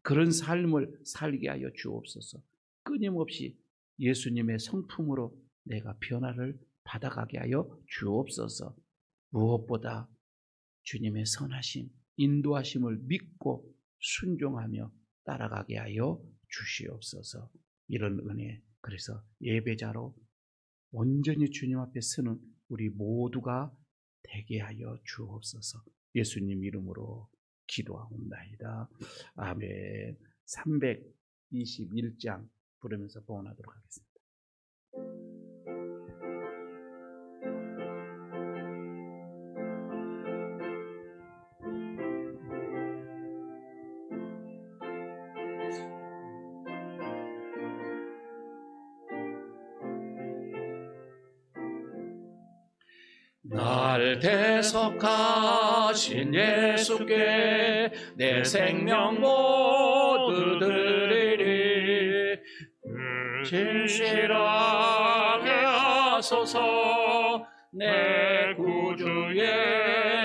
그런 삶을 살게 하여 주옵소서. 끊임없이 예수님의 성품으로 내가 변화를 받아가게 하여 주옵소서. 무엇보다 주님의 선하심, 인도하심을 믿고 순종하며 따라가게 하여 주시옵소서. 이런 은혜, 그래서 예배자로 온전히 주님 앞에 서는 우리 모두가 되게 하여 주옵소서. 예수님 이름으로 기도하옵나이다. 아멘. 321장 부르면서 봉헌하도록 하겠습니다. 날 대속하신 예수께 내 생명 모두 드리리. 진실하게 하소서 내 구주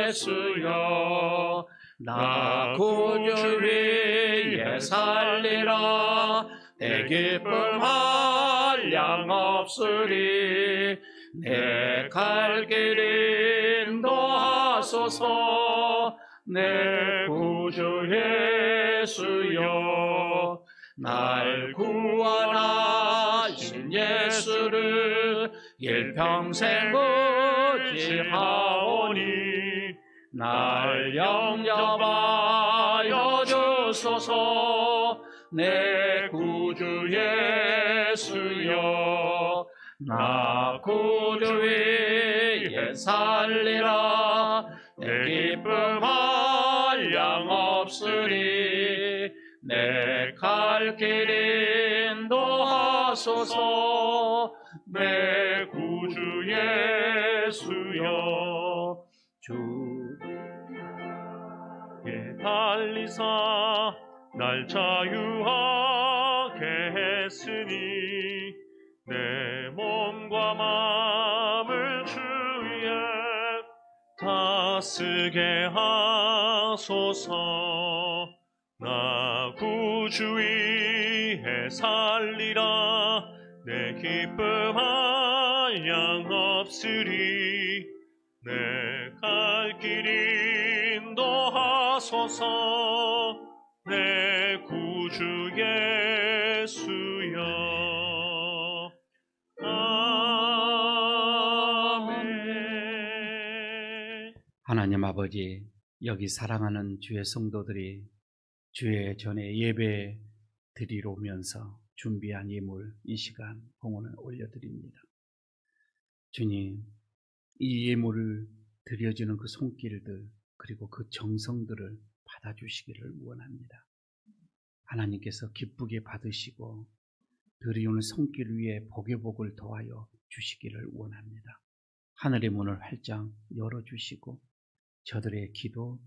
예수여. 나 구주 위에 살리라. 내 기쁨 한량 없으리. 내 갈 길 인도하소서 내 구주 예수여. 날 구원하신 예수를 일평생 의지하오니 날 영접하여 주소서 내 구주 예수여. 나 구주 위에 살리라. 내 기쁨 한량 없으리. 내 갈 길 인도하소서 내 구주 예수여. 주께 달리사 날 자유하게 했으니 내 몸과 마음을 주위에 다스게 하소서. 나 구주 위에 살리라. 내 기쁨 한량 없으리. 내 갈 길 인도하소서 내 구주 예수여. 아멘. 하나님 아버지, 여기 사랑하는 주의 성도들이 주의 전에 예배 드리러 오면서 준비한 예물 이 시간 봉헌을 올려드립니다. 주님, 이 예물을 드려지는 그 손길들 그리고 그 정성들을 받아주시기를 원합니다. 하나님께서 기쁘게 받으시고 드리오는 손길 위에 복의 복을 더하여 주시기를 원합니다. 하늘의 문을 활짝 열어주시고 저들의 기도,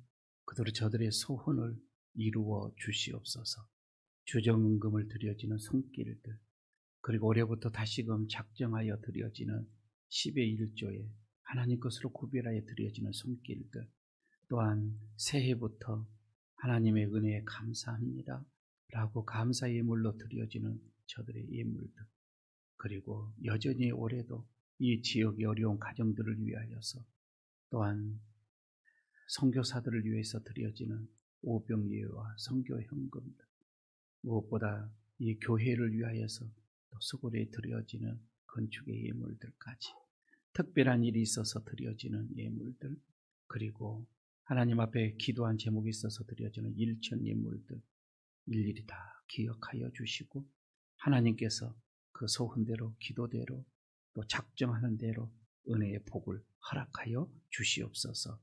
그대로 저들의 소원을 이루어 주시옵소서. 주정금을 드려지는 손길들, 그리고 올해부터 다시금 작정하여 드려지는 10의 1조에 하나님 것으로 구별하여 드려지는 손길들, 또한 새해부터 하나님의 은혜에 감사합니다 라고 감사 예물로 드려지는 저들의 예물들, 그리고 여전히 올해도 이 지역의 어려운 가정들을 위하여서, 또한 선교사들을 위해서 드려지는 오병예와 선교 현금들, 무엇보다 이 교회를 위하여서 또 수고에 드려지는 건축의 예물들까지, 특별한 일이 있어서 드려지는 예물들, 그리고 하나님 앞에 기도한 제목이 있어서 드려지는 일천 예물들 일일이 다 기억하여 주시고, 하나님께서 그 소원대로 기도대로 또 작정하는 대로 은혜의 복을 허락하여 주시옵소서.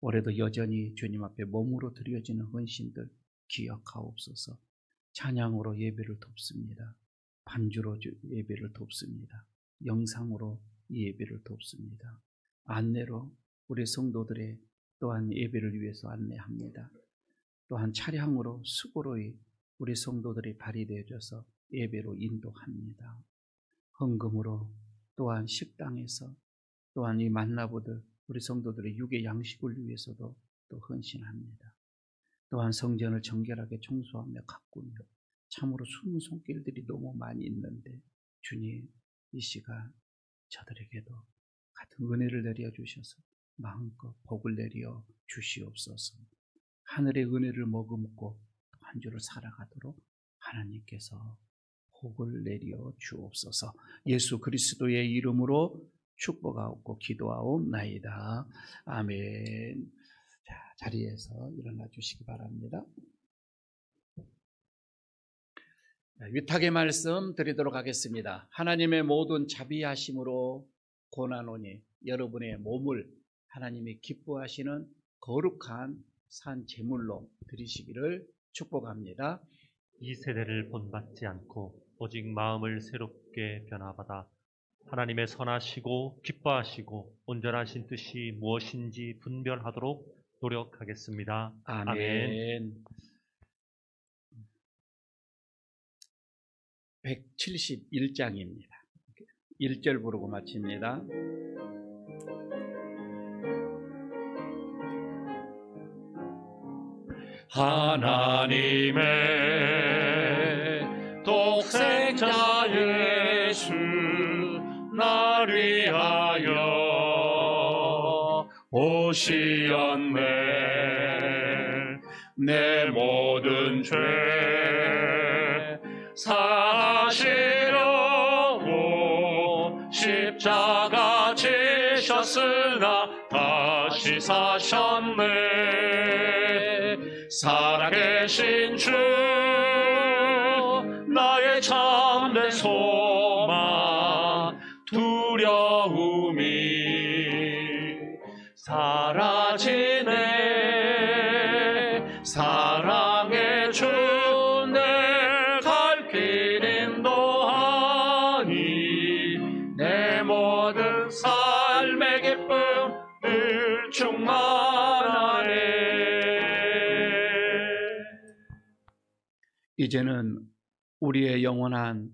올해도 여전히 주님 앞에 몸으로 드려지는 헌신들 기억하옵소서. 찬양으로 예배를 돕습니다. 반주로 예배를 돕습니다. 영상으로 이 예배를 돕습니다. 안내로 우리 성도들의 또한 예배를 위해서 안내합니다. 또한 차량으로 수고로이 우리 성도들이 발휘되어져서 예배로 인도합니다. 헌금으로 또한 식당에서 또한 이 만나보들 우리 성도들의 육의 양식을 위해서도 또 헌신합니다. 또한 성전을 정결하게 청소하며 가꾸며, 참으로 숨은 손길들이 너무 많이 있는데 주님, 이 시간 저들에게도 같은 은혜를 내려 주셔서 마음껏 복을 내려 주시옵소서. 하늘의 은혜를 머금고 한 주를 살아가도록 하나님께서 복을 내려 주옵소서. 예수 그리스도의 이름으로 축복하옵고 기도하옵나이다. 아멘. 자, 자리에서 일어나 주시기 바랍니다. 위탁의 말씀 드리도록 하겠습니다. 하나님의 모든 자비하심으로 고난오니 여러분의 몸을 하나님이 기뻐하시는 거룩한 산 제물로 드리시기를 축복합니다. 이 세대를 본받지 않고 오직 마음을 새롭게 변화받아 하나님의 선하시고 기뻐하시고 온전하신 뜻이 무엇인지 분별하도록 노력하겠습니다. 아멘. 171장입니다. 1절 부르고 마칩니다. 하나님의 독생자 예수 날 위하여 오시었네. 내 모든 죄 사시려고 십자가 지셨으나 다시 사셨네. 살아계신 주 나의 참된 소망, 두려움이 사라지네. 사랑의 주 내 갈 길 인도하니 내 모든 삶의 기쁨 늘 충만하네. 이제는 우리의 영원한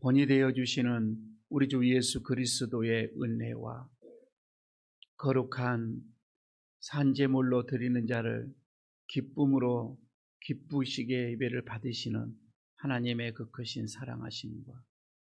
본이 되어 주시는 우리 주 예수 그리스도의 은혜와 거룩한 산제물로 드리는 자를 기쁨으로 기쁘시게 예배를 받으시는 하나님의 그 크신 사랑하심과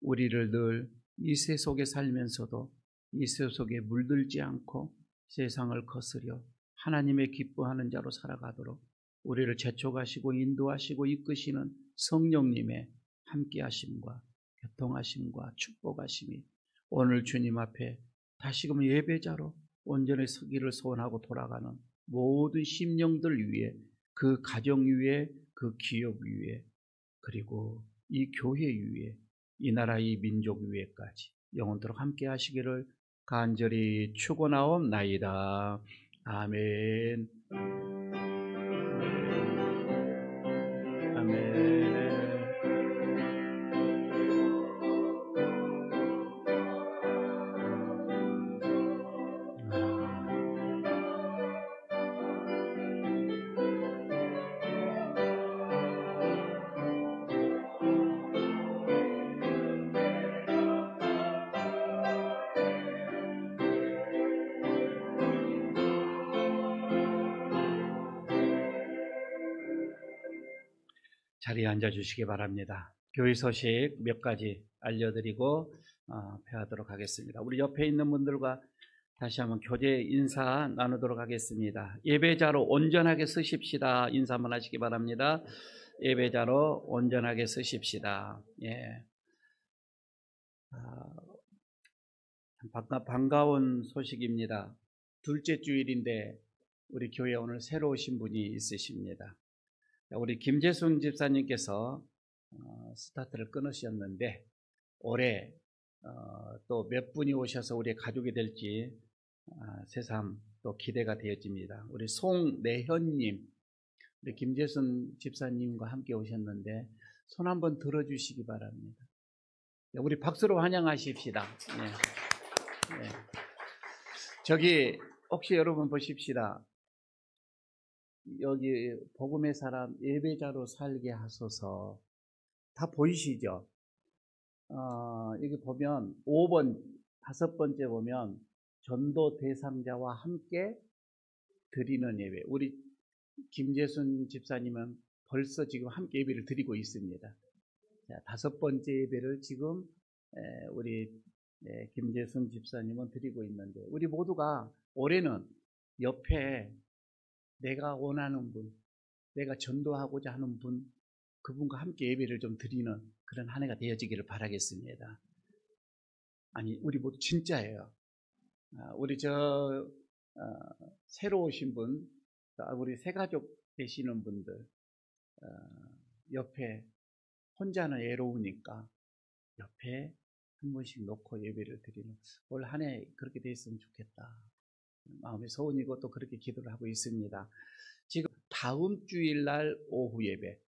우리를 늘 이 세속에 살면서도 이 세속에 물들지 않고 세상을 거스려 하나님의 기뻐하는 자로 살아가도록 우리를 재촉하시고 인도하시고 이끄시는 성령님의 함께하심과 교통하심과 축복하심이 오늘 주님 앞에 다시금 예배자로 온전히 서기를 소원하고 돌아가는 모든 심령들 위에, 그 가정 위에, 그 기업 위에, 그리고 이 교회 위에, 이 나라 이 민족 위에까지 영원토록 함께 하시기를 간절히 축원하옵나이다. 아멘. 아멘. 자리에 앉아주시기 바랍니다. 교회 소식 몇 가지 알려드리고 폐하도록 하겠습니다. 우리 옆에 있는 분들과 다시 한번 교제 인사 나누도록 하겠습니다. 예배자로 온전하게 서십시다. 인사 한번 하시기 바랍니다. 예배자로 온전하게 서십시다. 예. 반가운 소식입니다. 둘째 주일인데 우리 교회에 오늘 새로 오신 분이 있으십니다. 우리 김재순 집사님께서 스타트를 끊으셨는데 올해 또 몇 분이 오셔서 우리의 가족이 될지 새삼 또 기대가 되어집니다. 우리 송내현님, 우리 김재순 집사님과 함께 오셨는데 손 한번 들어주시기 바랍니다. 우리 박수로 환영하십시다. 네. 네. 저기 혹시 여러분 보십시다. 여기 복음의 사람 예배자로 살게 하소서 다 보이시죠? 여기 보면 5번 5번째 보면 전도 대상자와 함께 드리는 예배. 우리 김재순 집사님은 벌써 지금 함께 예배를 드리고 있습니다. 자, 5번째 예배를 지금 우리 김재순 집사님은 드리고 있는데 우리 모두가 올해는 옆에 내가 원하는 분, 내가 전도하고자 하는 분, 그분과 함께 예배를 좀 드리는 그런 한 해가 되어지기를 바라겠습니다. 아니, 우리 모두 진짜예요. 우리 새로 오신 분, 우리 새가족 되시는 분들, 옆에 혼자는 외로우니까 옆에 한 번씩 놓고 예배를 드리는 올 한 해 그렇게 됐으면 좋겠다. 마음의 소원이고 또 그렇게 기도를 하고 있습니다. 지금 다음 주일날 오후 예배,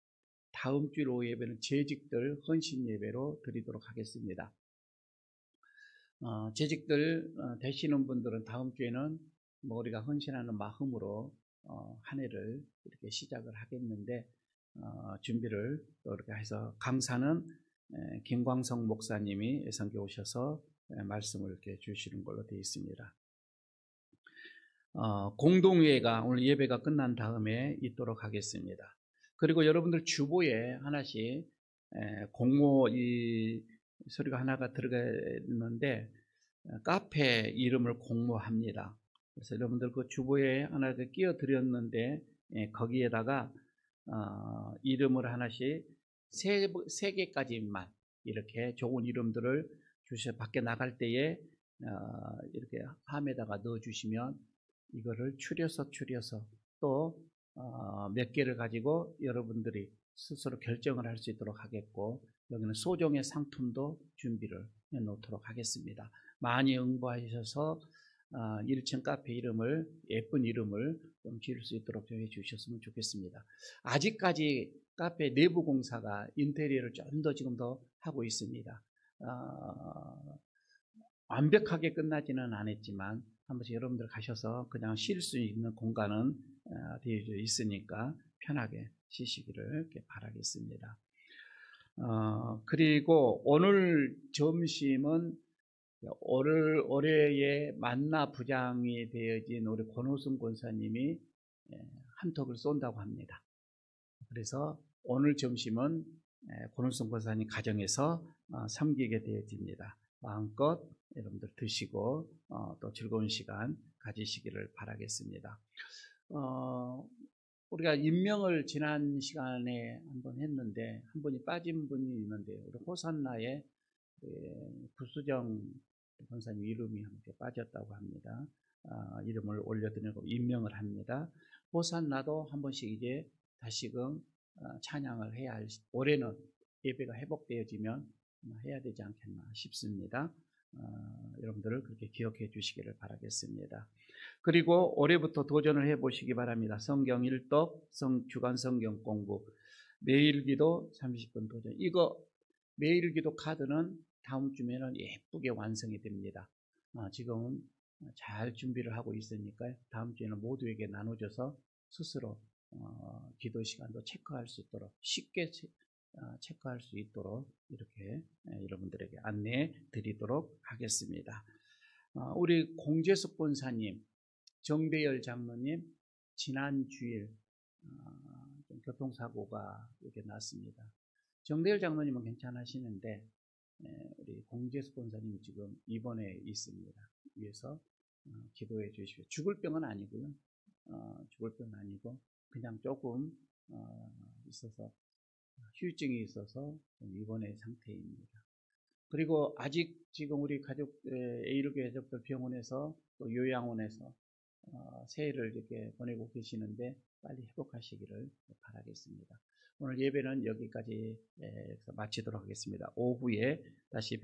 다음 주일 오후 예배는 재직들 헌신 예배로 드리도록 하겠습니다. 재직들 되시는 분들은 다음 주에는 우리가 헌신하는 마음으로 한 해를 이렇게 시작을 하겠는데 준비를 또 이렇게 해서 강사는 김광성 목사님이 예선교 오셔서 말씀을 이렇게 주시는 걸로 되어 있습니다. 공동회가 오늘 예배가 끝난 다음에 있도록 하겠습니다. 그리고 여러분들 주보에 하나씩 공모 이 소리가 하나가 들어가 있는데 카페 이름을 공모합니다. 그래서 여러분들 그 주보에 하나 끼워 드렸는데 거기에다가 이름을 하나씩 세 개까지만 이렇게 좋은 이름들을 주셔 밖에 나갈 때에 이렇게 함에다가 넣어 주시면 이거를 추려서 또 몇 개를 가지고 여러분들이 스스로 결정을 할 수 있도록 하겠고 여기는 소정의 상품도 준비를 해 놓도록 하겠습니다. 많이 응모하셔서 1층 카페 이름을 예쁜 이름을 좀 지을 수 있도록 해 주셨으면 좋겠습니다. 아직까지 카페 내부 공사가 인테리어를 좀 더 지금 더 하고 있습니다. 완벽하게 끝나지는 않았지만 한 번씩 여러분들 가셔서 그냥 쉴 수 있는 공간은 되어 있으니까 편하게 쉬시기를 이렇게 바라겠습니다. 그리고 오늘 점심은 올해의 만나 부장이 되어진 우리 권호승 권사님이 한턱을 쏜다고 합니다. 그래서 오늘 점심은 권호승 권사님 가정에서 섬기게 되어집니다. 마음껏 여러분들 드시고 또 즐거운 시간 가지시기를 바라겠습니다. 우리가 임명을 지난 시간에 한번 했는데 한 분이 빠진 분이 있는데 우리 호산나의 구수정 권사님 이름이 함께 빠졌다고 합니다. 이름을 올려드리고 임명을 합니다. 호산나도 한 번씩 이제 다시금 찬양을 해야 할, 올해는 예배가 회복되어지면 해야 되지 않겠나 싶습니다. 여러분들을 그렇게 기억해 주시기를 바라겠습니다. 그리고 올해부터 도전을 해보시기 바랍니다. 성경 일독, 주간 성경 공부, 매일기도 30분 도전. 이거 매일기도 카드는 다음 주면은 예쁘게 완성이 됩니다. 지금은 잘 준비를 하고 있으니까 다음 주에는 모두에게 나눠줘서 스스로 기도 시간도 체크할 수 있도록 쉽게 체크할 수 있도록 이렇게 여러분들에게 안내해 드리도록 하겠습니다. 우리 공재숙 본사님, 정배열 장로님 지난 주일 좀 교통사고가 이렇게 났습니다. 정배열 장로님은 괜찮으시는데 우리 공재숙 본사님 지금 입원해 있습니다. 위해서 기도해 주십시오. 죽을 병은 아니고요. 죽을 병은 아니고 그냥 조금 있어서 후유증이 있어서 입원의 상태입니다. 그리고 아직 지금 우리 가족 A1교회 가족들 병원에서 또 요양원에서 새해를 이렇게 보내고 계시는데 빨리 회복하시기를 바라겠습니다. 오늘 예배는 여기까지 마치도록 하겠습니다. 오후에 다시